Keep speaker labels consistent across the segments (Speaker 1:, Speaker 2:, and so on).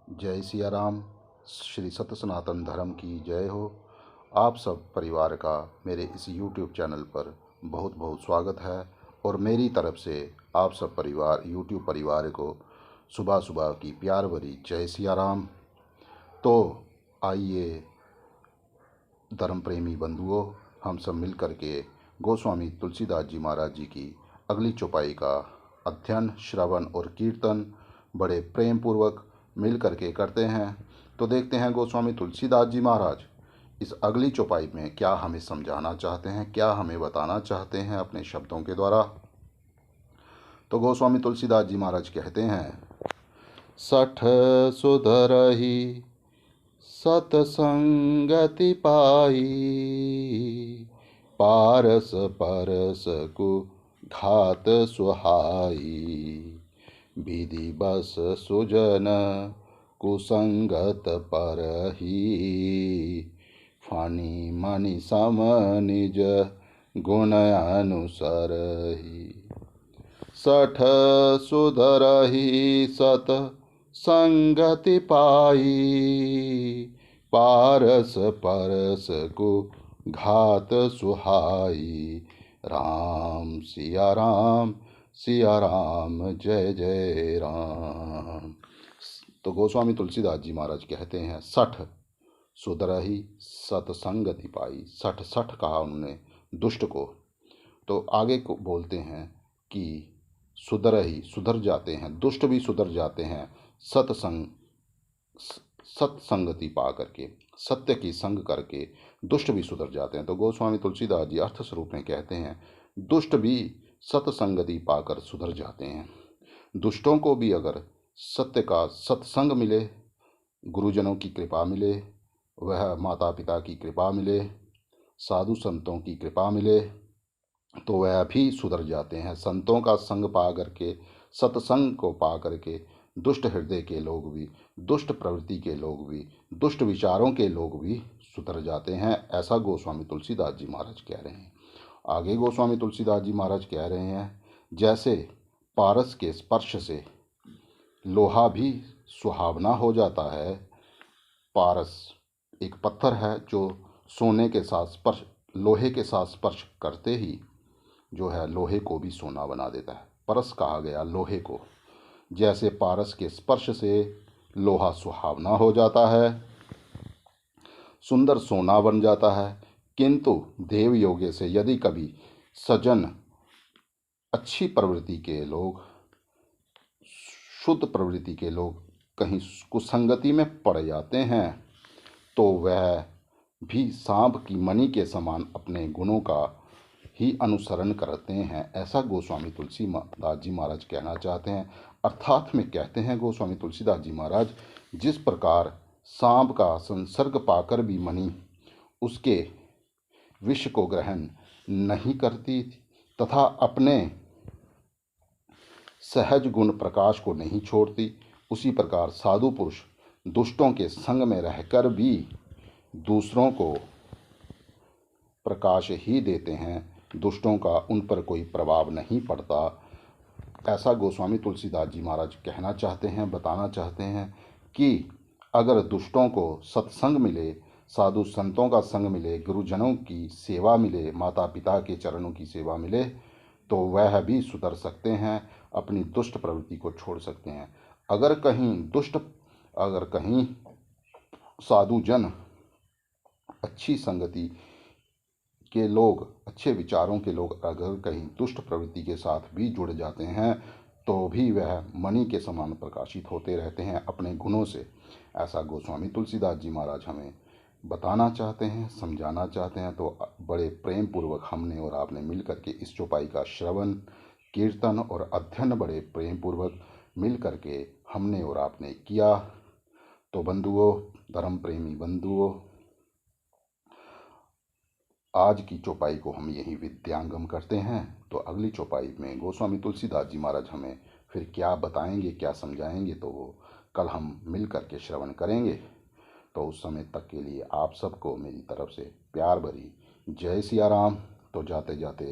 Speaker 1: जय सिया राम। श्री सत्य सनातन धर्म की जय हो। आप सब परिवार का मेरे इस YouTube चैनल पर बहुत बहुत स्वागत है और मेरी तरफ से आप सब परिवार YouTube परिवार को सुबह सुबह की प्यार भरी जय सिया राम। तो आइए धर्म प्रेमी बंधुओं, हम सब मिल कर के गोस्वामी तुलसीदास जी महाराज जी की अगली चौपाई का अध्ययन, श्रवण और कीर्तन बड़े प्रेम पूर्वक मिल कर के करते हैं। तो देखते हैं गोस्वामी तुलसीदास जी महाराज इस अगली चौपाई में क्या हमें समझाना चाहते हैं, क्या हमें बताना चाहते हैं अपने शब्दों के द्वारा। तो गोस्वामी तुलसीदास जी महाराज कहते हैं, सठ सुधरहि सतसंगति पाई, पारस परस कु घात सुहाई, विधि बस सुजन कुसंगत परही, फणि मणि सम निज गुण अनुसरहि, सठ सुधरहि सत संगति पाई, पारस परस को घात सुहाई, राम सिया राम जय जय राम। तो गोस्वामी तुलसीदास जी महाराज कहते हैं, सठ सुधरहि सतसंगति पाई। सठ सठ कहा उन्होंने दुष्ट को। तो आगे को बोलते हैं कि सुधरहि सुधर जाते हैं, दुष्ट भी सुधर जाते हैं, सत्संगति पा करके, सत्य की संग करके दुष्ट भी सुधर जाते हैं। तो गोस्वामी तुलसीदास जी अर्थ स्वरूप में कहते हैं, दुष्ट भी सत्संगति पाकर सुधर जाते हैं। दुष्टों को भी अगर सत्य का सत्संग मिले, गुरुजनों की कृपा मिले, वह माता पिता की कृपा मिले, साधु संतों की कृपा मिले, तो वह भी सुधर जाते हैं। संतों का संग पा करके, सत्संग को पा करके दुष्ट हृदय के लोग भी, दुष्ट प्रवृत्ति के लोग भी, दुष्ट विचारों के लोग भी सुधर जाते हैं। ऐसा गोस्वामी तुलसीदास जी महाराज कह रहे हैं। आगे गोस्वामी तुलसीदास जी महाराज कह रहे हैं, जैसे पारस के स्पर्श से लोहा भी सुहावना हो जाता है। पारस एक पत्थर है जो सोने के साथ स्पर्श, लोहे के साथ स्पर्श करते ही जो है लोहे को भी सोना बना देता है। परस कहा गया लोहे को। जैसे पारस के स्पर्श से लोहा सुहावना हो जाता है, सुंदर सोना बन जाता है, किंतु देव योगे से यदि कभी सज्जन, अच्छी प्रवृत्ति के लोग, शुद्ध प्रवृत्ति के लोग कहीं कुसंगति में पड़ जाते हैं, तो वह भी सांप की मणि के समान अपने गुणों का ही अनुसरण करते हैं। ऐसा गोस्वामी तुलसीदास जी महाराज कहना चाहते हैं। अर्थात में कहते हैं गोस्वामी तुलसीदास जी महाराज, जिस प्रकार सांप का संसर्ग पाकर भी मणि उसके विष को ग्रहण नहीं करती तथा अपने सहज गुण प्रकाश को नहीं छोड़ती, उसी प्रकार साधु पुरुष दुष्टों के संग में रहकर भी दूसरों को प्रकाश ही देते हैं, दुष्टों का उन पर कोई प्रभाव नहीं पड़ता। ऐसा गोस्वामी तुलसीदास जी महाराज कहना चाहते हैं, बताना चाहते हैं कि अगर दुष्टों को सत्संग मिले, साधु संतों का संग मिले, गुरुजनों की सेवा मिले, माता पिता के चरणों की सेवा मिले, तो वह भी सुधर सकते हैं, अपनी दुष्ट प्रवृत्ति को छोड़ सकते हैं। अगर कहीं साधु जन, अच्छी संगति के लोग, अच्छे विचारों के लोग अगर कहीं दुष्ट प्रवृत्ति के साथ भी जुड़ जाते हैं, तो भी वह मणि के समान प्रकाशित होते रहते हैं अपने गुणों से। ऐसा गोस्वामी तुलसीदास जी महाराज हमें बताना चाहते हैं, समझाना चाहते हैं। तो बड़े प्रेम पूर्वक हमने और आपने मिल करके इस चौपाई का श्रवण, कीर्तन और अध्ययन बड़े प्रेम पूर्वक मिल करके हमने और आपने किया। तो बंधुओं, धर्म प्रेमी बंधुओं, आज की चौपाई को हम यहीं विद्यांगम करते हैं। तो अगली चौपाई में गोस्वामी तुलसीदास जी महाराज हमें फिर क्या बताएंगे, क्या समझाएंगे, तो वो कल हम मिल करके श्रवण करेंगे। तो उस समय तक के लिए आप सबको मेरी तरफ से प्यार भरी जय सिया राम। तो जाते जाते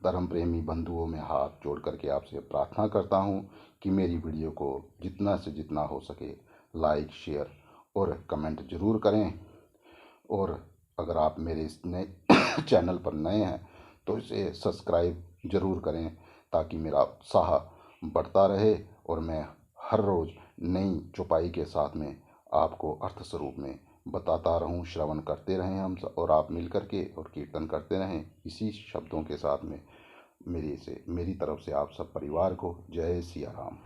Speaker 1: धर्म प्रेमी बंधुओं में हाथ जोड़ करके आपसे प्रार्थना करता हूँ कि मेरी वीडियो को जितना से जितना हो सके लाइक, शेयर और कमेंट ज़रूर करें। और अगर आप मेरे इस नए चैनल पर नए हैं तो इसे सब्सक्राइब ज़रूर करें, ताकि मेरा उत्साह बढ़ता रहे और मैं हर रोज़ नई चौपाई के साथ में आपको अर्थ स्वरूप में बताता रहूं। श्रवण करते रहें हम सब, और आप मिल कर के और कीर्तन करते रहें इसी शब्दों के साथ में। मेरी तरफ से आप सब परिवार को जय सिया राम।